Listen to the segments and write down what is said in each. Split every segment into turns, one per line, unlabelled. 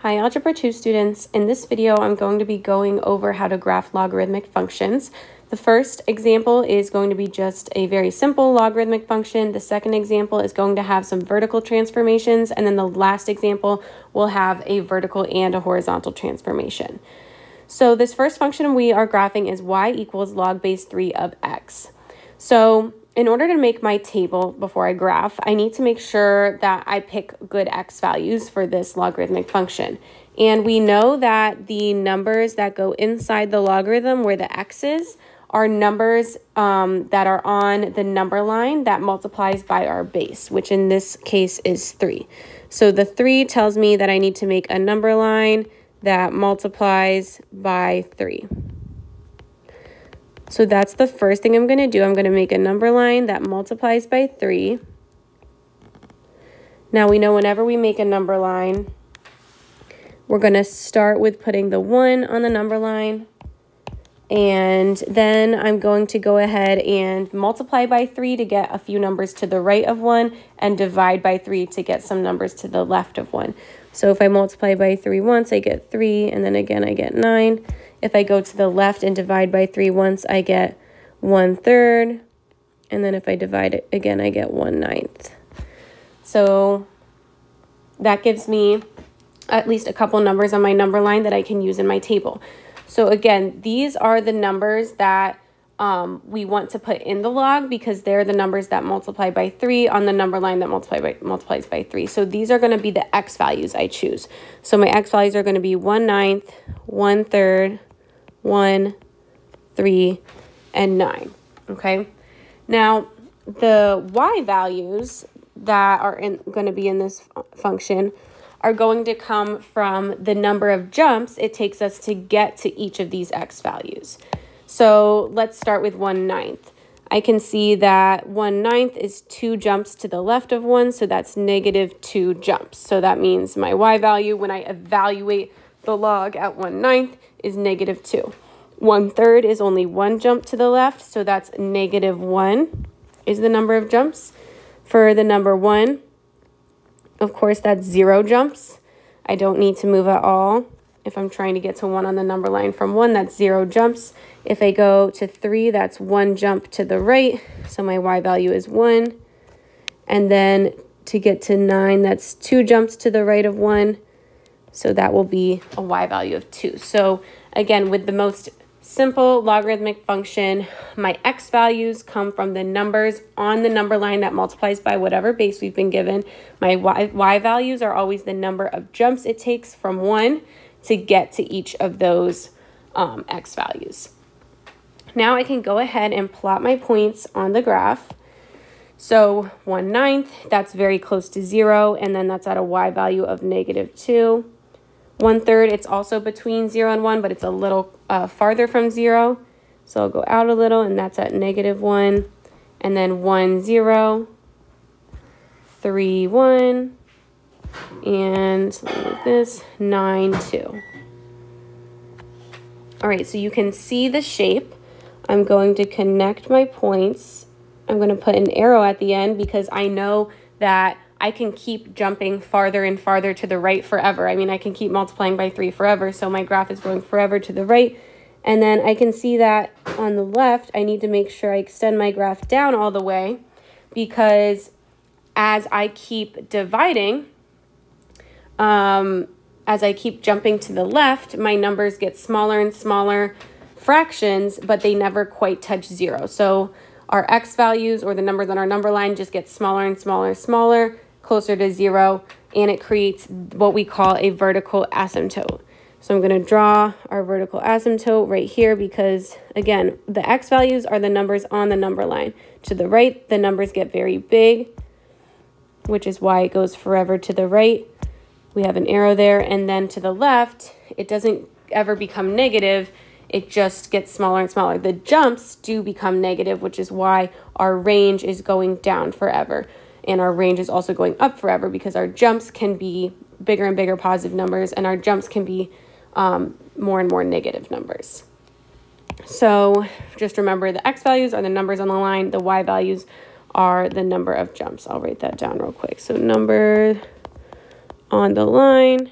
Hi Algebra 2 students. In this video, I'm going to be going over how to graph logarithmic functions. The first example is going to be just a very simple logarithmic function. The second example is going to have some vertical transformations, and then the last example will have a vertical and a horizontal transformation. So this first function we are graphing is y equals log base 3 of x. So in order to make my table before I graph, I need to make sure that I pick good x values for this logarithmic function. And we know that the numbers that go inside the logarithm where the x is are numbers that are on the number line that multiplies by our base, which in this case is 3. So the 3 tells me that I need to make a number line that multiplies by 3. So that's the first thing I'm going to do. I'm going to make a number line that multiplies by 3. Now we know whenever we make a number line, we're going to start with putting the 1 on the number line. And then I'm going to go ahead and multiply by 3 to get a few numbers to the right of 1 and divide by 3 to get some numbers to the left of 1. So if I multiply by 3 once, I get 3, and then again I get 9. If I go to the left and divide by 3 once, I get 1/3. And then if I divide it again, I get 1/9. So that gives me at least a couple numbers on my number line that I can use in my table. So again, these are the numbers that we want to put in the log because they're the numbers that multiply by 3 on the number line that multiplies by 3. So these are going to be the x values I choose. So my x values are going to be 1/9, 1/3, 1, 3, and 9. Okay. Now the y values that are going to be in this function are going to come from the number of jumps it takes us to get to each of these x values. So let's start with 1/9. I can see that 1/9 is 2 jumps to the left of 1, so that's -2 jumps. So that means my y value when I evaluate the log at 1/9 is -2. 1/3 is only 1 jump to the left, so that's -1 is the number of jumps. For the number 1, of course, that's 0 jumps. I don't need to move at all. If I'm trying to get to 1 on the number line from 1, that's 0 jumps. If I go to 3, that's 1 jump to the right, so my y value is 1. And then to get to 9, that's 2 jumps to the right of 1, so that will be a y value of 2. So again, with the most simple logarithmic function, my x values come from the numbers on the number line that multiplies by whatever base we've been given. My y values are always the number of jumps it takes from 1 to get to each of those x values. Now I can go ahead and plot my points on the graph. So 1/9, that's very close to 0, and then that's at a y value of -2. 1/3, it's also between 0 and 1, but it's a little farther from 0. So I'll go out a little, and that's at -1. And then 1, 0, 3, 1, and like this, 9, 2. All right, so you can see the shape. I'm going to connect my points. I'm going to put an arrow at the end because I know that I can keep jumping farther and farther to the right forever. I mean, I can keep multiplying by 3 forever, so my graph is going forever to the right. And then I can see that on the left, I need to make sure I extend my graph down all the way because as I keep dividing, as I keep jumping to the left, my numbers get smaller and smaller fractions, but they never quite touch 0. So our x values or the numbers on our number line just get smaller and smaller and smaller, closer to 0, and it creates what we call a vertical asymptote. So I'm going to draw our vertical asymptote right here because, again, the x values are the numbers on the number line. To the right, the numbers get very big, which is why it goes forever to the right. We have an arrow there, and then to the left, it doesn't ever become negative. It just gets smaller and smaller. The jumps do become negative, which is why our range is going down forever. And our range is also going up forever because our jumps can be bigger and bigger positive numbers, and our jumps can be more and more negative numbers. So just remember the x values are the numbers on the line. The y values are the number of jumps. I'll write that down real quick. So number on the line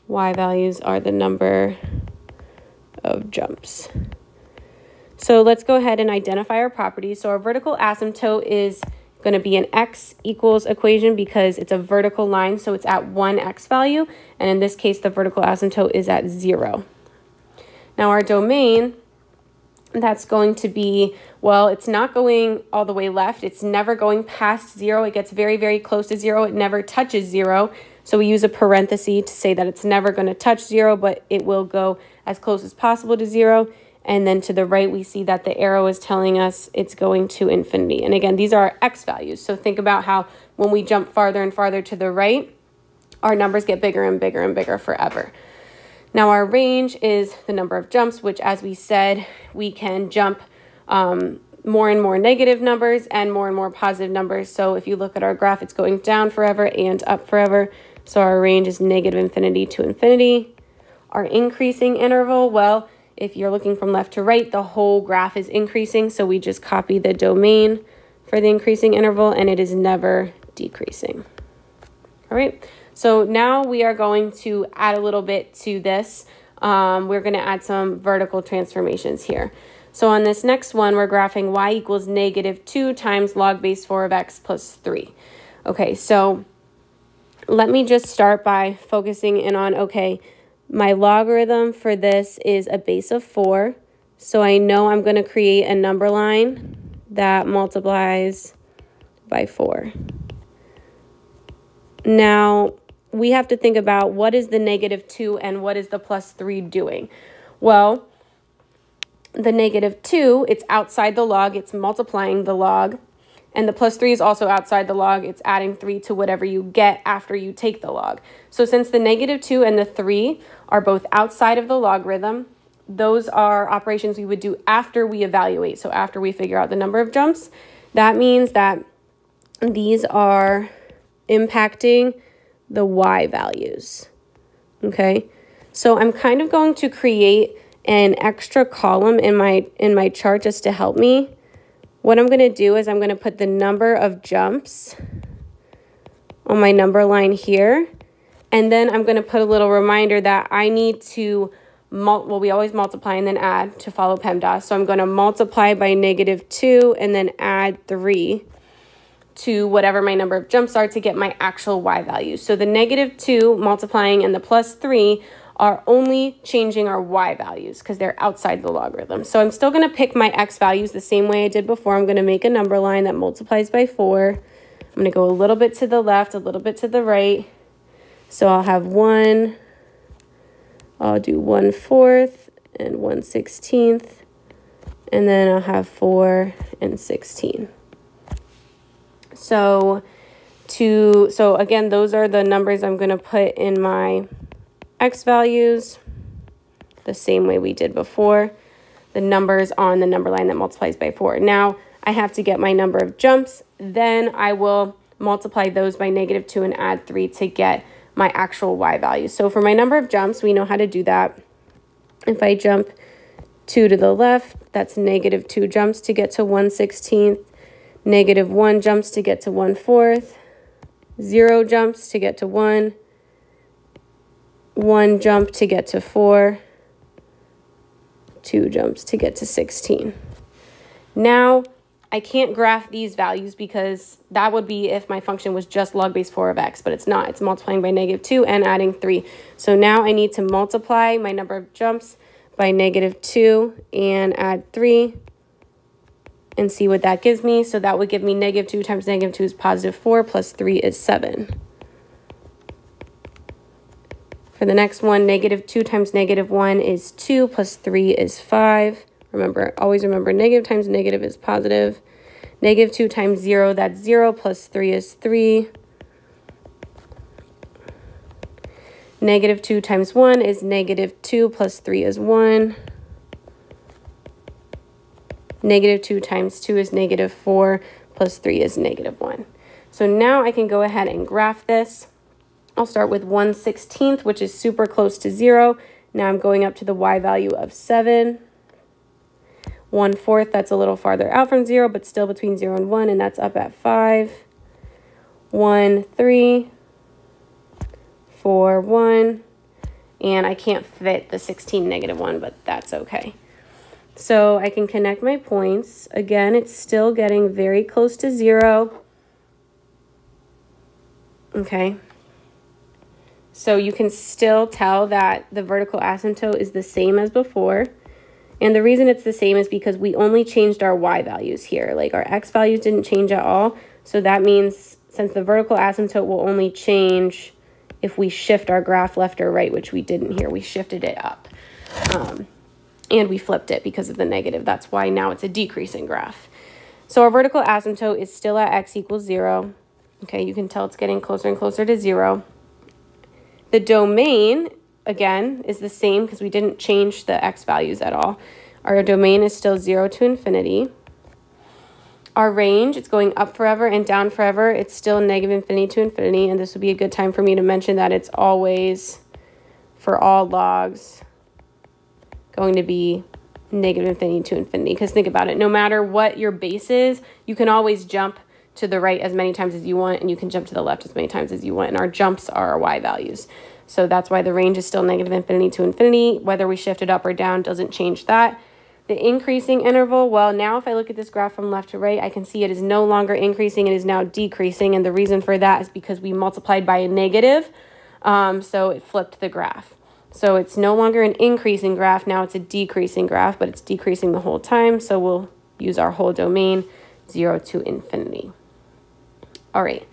Y values are the number of jumps. So let's go ahead and identify our properties. So our vertical asymptote is going to be an x equals equation because it's a vertical line, so it's at one x value. And in this case, the vertical asymptote is at 0. Now our domain, that's going to be, well, it's not going all the way left. It's never going past 0. It gets very, very close to 0. It never touches 0. So we use a parenthesis to say that it's never going to touch 0, but it will go as close as possible to 0. And then to the right, we see that the arrow is telling us it's going to infinity. And again, these are our x values. So think about how when we jump farther and farther to the right, our numbers get bigger and bigger and bigger forever. Now our range is the number of jumps, which, as we said, we can jump more and more negative numbers and more positive numbers. So if you look at our graph, it's going down forever and up forever. So our range is negative infinity to infinity. Our increasing interval, well, if you're looking from left to right, the whole graph is increasing. So we just copy the domain for the increasing interval, and it is never decreasing. All right. So now we are going to add a little bit to this. We're going to add some vertical transformations here. So on this next one, we're graphing y equals -2 times log base 4 of x plus 3. Okay, so let me just start by focusing in on, okay, my logarithm for this is a base of 4. So I know I'm going to create a number line that multiplies by 4. Now, we have to think about what is the -2 and what is the plus 3 doing. Well, the -2, it's outside the log, it's multiplying the log. And the plus 3 is also outside the log, it's adding 3 to whatever you get after you take the log. So since the -2 and the 3 are both outside of the logarithm, those are operations we would do after we evaluate. So after we figure out the number of jumps, that means that these are impacting the y values. Okay, so I'm kind of going to create an extra column in my chart just to help me. What I'm going to do is I'm going to put the number of jumps on my number line here, and then I'm going to put a little reminder that I need to well, we always multiply and then add to follow PEMDAS. So I'm going to multiply by -2 and then add 3 to whatever my number of jumps are to get my actual y value. So the -2 multiplying and the plus 3 are only changing our y values because they're outside the logarithm. So I'm still going to pick my x values the same way I did before. I'm going to make a number line that multiplies by 4. I'm going to go a little bit to the left, a little bit to the right. So I'll have I'll do 1/4 and 1/16, and then I'll have 4 and 16. So again, those are the numbers I'm going to put in my x values the same way we did before. The numbers on the number line that multiplies by 4. Now I have to get my number of jumps. Then I will multiply those by -2 and add 3 to get my actual y value. So for my number of jumps, we know how to do that. If I jump 2 to the left, that's -2 jumps to get to 1/16. -1 jumps to get to 1/4. 0 jumps to get to 1. 1 jump to get to 4. 2 jumps to get to 16. Now, I can't graph these values because that would be if my function was just log base 4 of x, but it's not. It's multiplying by -2 and adding 3. So now I need to multiply my number of jumps by -2 and add 3 and see what that gives me. So that would give me -2 times -2 is +4 plus 3 is 7. For the next one, -2 times -1 is 2 plus 3 is 5. Remember, always remember negative times negative is positive. -2 times 0, that's 0 plus 3 is 3. -2 times 1 is -2 plus 3 is 1. -2 times 2 is -4 plus 3 is -1. So now I can go ahead and graph this. I'll start with 1/16, which is super close to 0. Now I'm going up to the y value of 7. 1/4, that's a little farther out from 0, but still between 0 and 1, and that's up at 5. 1, 3, 4, 1, and I can't fit the 16 negative 1, but that's okay. So I can connect my points. Again, it's still getting very close to 0. Okay. So you can still tell that the vertical asymptote is the same as before. And the reason it's the same is because we only changed our y values here. Like our x values didn't change at all. So that means since the vertical asymptote will only change if we shift our graph left or right, which we didn't here. We shifted it up. And we flipped it because of the negative. That's why now it's a decreasing graph. So our vertical asymptote is still at x equals 0. Okay, you can tell it's getting closer and closer to 0. The domain, again, is the same because we didn't change the x values at all. Our domain is still 0 to infinity. Our range, it's going up forever and down forever. It's still negative infinity to infinity, and this would be a good time for me to mention that it's always, for all logs, going to be negative infinity to infinity. Because think about it, no matter what your base is, you can always jump to the right as many times as you want, and you can jump to the left as many times as you want, and our jumps are our y values. So that's why the range is still negative infinity to infinity. Whether we shift it up or down doesn't change that. The increasing interval, well, now if I look at this graph from left to right, I can see it is no longer increasing, it is now decreasing, and the reason for that is because we multiplied by a negative, so it flipped the graph. So it's no longer an increasing graph, now it's a decreasing graph, but it's decreasing the whole time, so we'll use our whole domain, 0 to infinity. All right,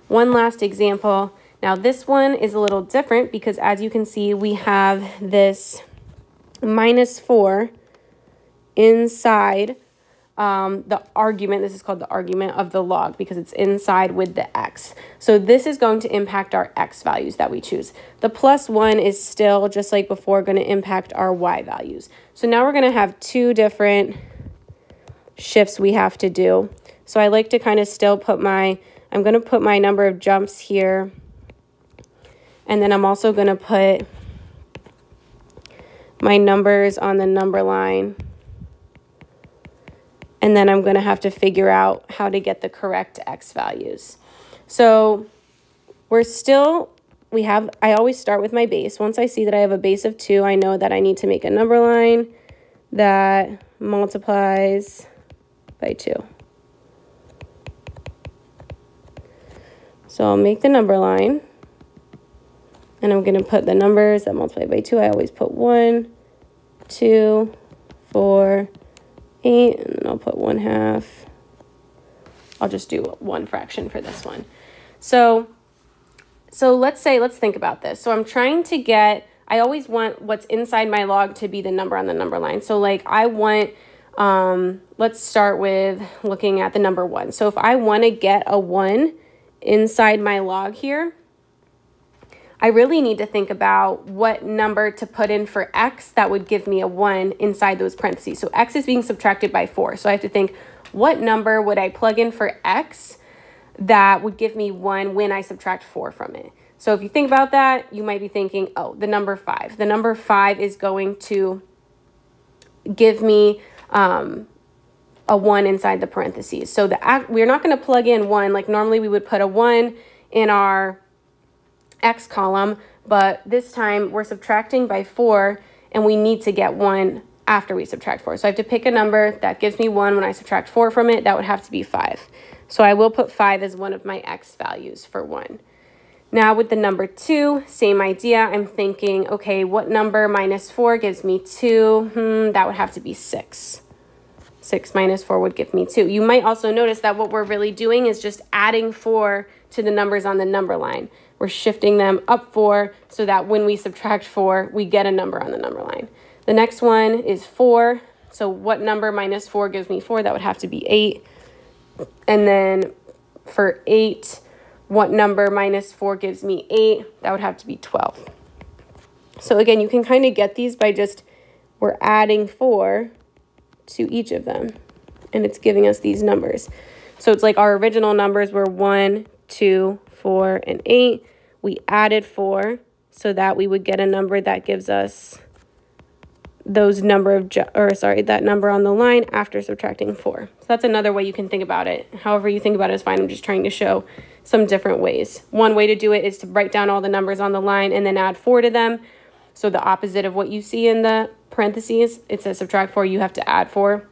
one last example. Now this one is a little different because as you can see, we have this -4 inside the argument. This is called the argument of the log because it's inside with the x. So this is going to impact our x values that we choose. The +1 is still, just like before, going to impact our y values. So now we're going to have two different shifts we have to do. So I like to kind of still put I'm going to put my number of jumps here. And then I'm also going to put my numbers on the number line. And then I'm going to have to figure out how to get the correct x values. So I always start with my base. Once I see that I have a base of 2, I know that I need to make a number line that multiplies by 2. So I'll make the number line, and I'm going to put the numbers that multiply by 2. I always put 1, 2, 4, 8, and then I'll put 1/2. I'll just do 1 fraction for this one. So let's think about this. So I'm trying to I always want what's inside my log to be the number on the number line. So like I want, let's start with looking at the number 1. So if I want to get a 1 inside my log here, I really need to think about what number to put in for x that would give me a 1 inside those parentheses. So x is being subtracted by 4. So I have to think, what number would I plug in for x that would give me 1 when I subtract 4 from it? So if you think about that, you might be thinking, oh, the number 5. The number 5 is going to give me a 1 inside the parentheses. So we're not going to plug in 1 like normally we would put a 1 in our x column, but this time we're subtracting by 4 and we need to get 1 after we subtract 4. So I have to pick a number that gives me 1 when I subtract 4 from it. That would have to be 5. So I will put 5 as one of my x values for 1. Now with the number 2, same idea. I'm thinking, okay, what number -4 gives me 2? That would have to be 6. 6 minus 4 would give me 2. You might also notice that what we're really doing is just adding 4 to the numbers on the number line. We're shifting them up 4 so that when we subtract 4, we get a number on the number line. The next one is 4. So what number -4 gives me 4? That would have to be 8. And then for 8, what number -4 gives me 8? That would have to be 12. So again, you can kind of get these by we're adding 4 to each of them, and it's giving us these numbers. So it's like our original numbers were 1, 2, 4, and 8. We added 4 so that we would get a number that gives us that number on the line after subtracting 4. So that's another way you can think about it. However you think about it is fine. I'm just trying to show some different ways. One way to do it is to write down all the numbers on the line and then add 4 to them. So the opposite of what you see in the parentheses, it says subtract 4, you have to add 4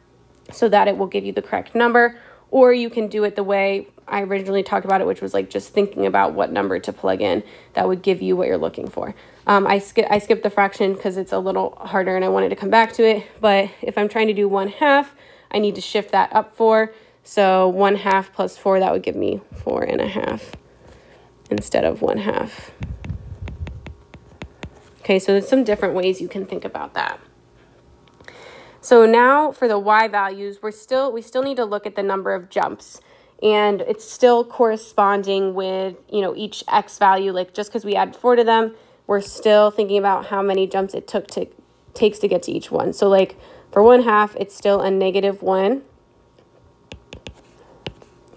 so that it will give you the correct number. Or you can do it the way I originally talked about it, which was like just thinking about what number to plug in that would give you what you're looking for. I skipped the fraction because it's a little harder and I wanted to come back to it. But if I'm trying to do 1/2, I need to shift that up 4. So 1/2 plus 4, that would give me 4.5 instead of 1/2. Okay, so there's some different ways you can think about that. So now for the y values, we still need to look at the number of jumps, and it's still corresponding with, you know, each x value. Like just because we add 4 to them, we're still thinking about how many jumps it takes to get to each one. So like for 1/2, it's still a -1.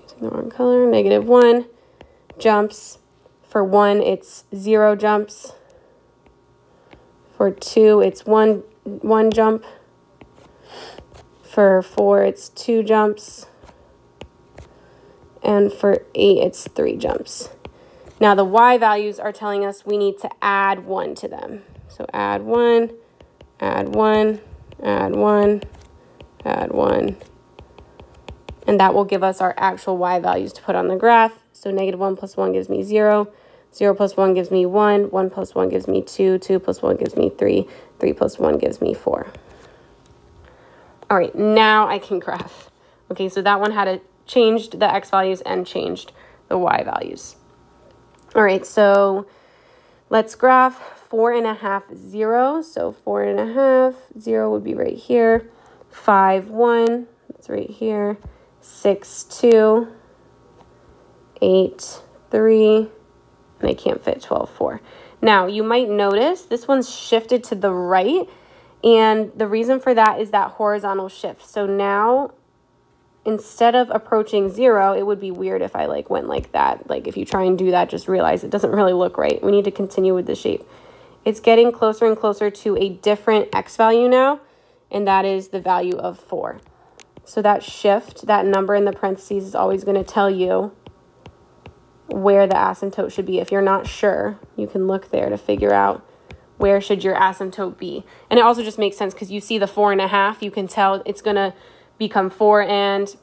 Using the wrong color, -1 jumps. For 1, it's 0 jumps. For 2, it's one jump. For 4, it's 2 jumps. And for 8, it's 3 jumps. Now the y values are telling us we need to add 1 to them. So add 1, add 1, add 1, add 1. And that will give us our actual y values to put on the graph. So -1 plus 1 gives me 0. 0 plus 1 gives me 1. 1 plus 1 gives me 2. 2 plus 1 gives me 3. 3 plus 1 gives me 4. All right, now I can graph. Okay, so that one had changed the x values and changed the y values. All right, so let's graph 4.5, 0. So 4.5, 0 would be right here. 5, 1, that's right here. 6, 2, 8, 3, and I can't fit 12, 4. Now, you might notice this one's shifted to the right, and the reason for that is that horizontal shift. So now, instead of approaching 0, it would be weird if I like went like that. Like if you try and do that, just realize it doesn't really look right. We need to continue with the shape. It's getting closer and closer to a different x value now, and that is the value of 4. So that shift, that number in the parentheses, is always going to tell you where the asymptote should be. If you're not sure, you can look there to figure out where should your asymptote be. And it also just makes sense because you see the 4.5, you can tell it's going to become 4 and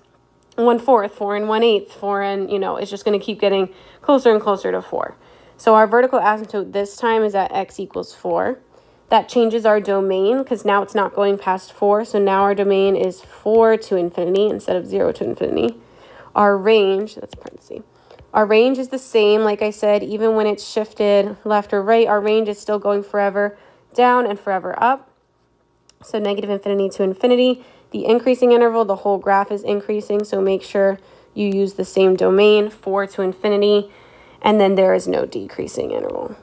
1/4, 4 and 1/8, 4 and, you know, it's just going to keep getting closer and closer to 4. So our vertical asymptote this time is at x equals 4. That changes our domain because now it's not going past 4. So now our domain is 4 to infinity instead of 0 to infinity. Our range, that's parenthesis. Our range is the same. Like I said, even when it's shifted left or right, our range is still going forever down and forever up. So -infinity to infinity. The increasing interval, the whole graph is increasing. So make sure you use the same domain, 4 to infinity. And then there is no decreasing interval.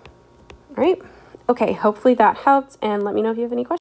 All right. Okay, hopefully that helped. And let me know if you have any questions.